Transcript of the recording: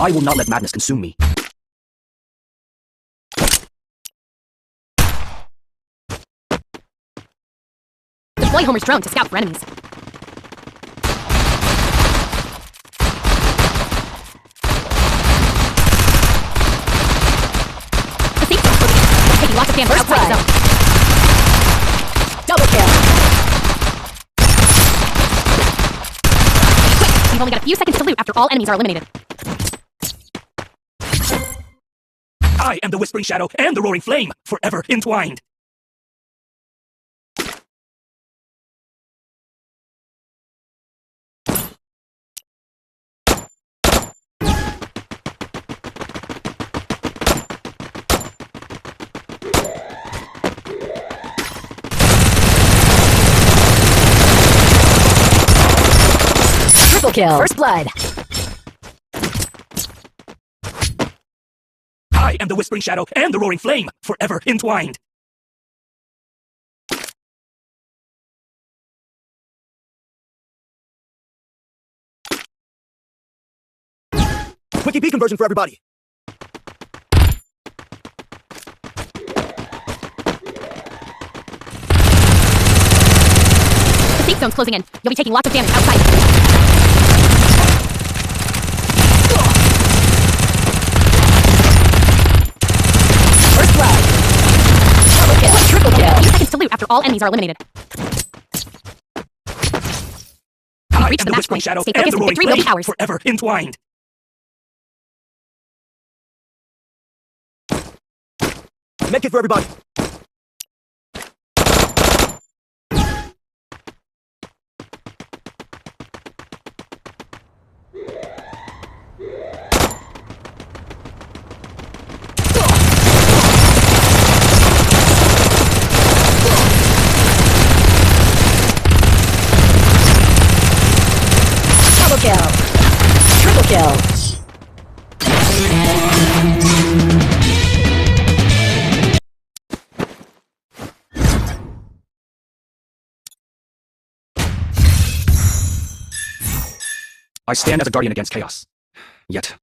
I will not let madness consume me. Deploy Homer's drone to scout for enemies. The safe zone's closing in. You're taking lots of damage outside the zone. Double kill. Quick, you've only got a few seconds to loot after all enemies are eliminated. I am the Whispering Shadow and the Roaring Flame, forever entwined. Triple kill. First blood. I am the Whispering Shadow and the Roaring Flame, forever entwined. Quick EP conversion for everybody. The safe zone's closing in. You'll be taking lots of damage outside. First blood. Double kill. Triple kill. few seconds to loot after all enemies are eliminated. I Reach am the the match Whispering point. Shadow Stay and focused the and Roaring victory will be Flame, ours. forever entwined. Make it for everybody. Double kill. Triple kill. I stand as a guardian against chaos. Yet,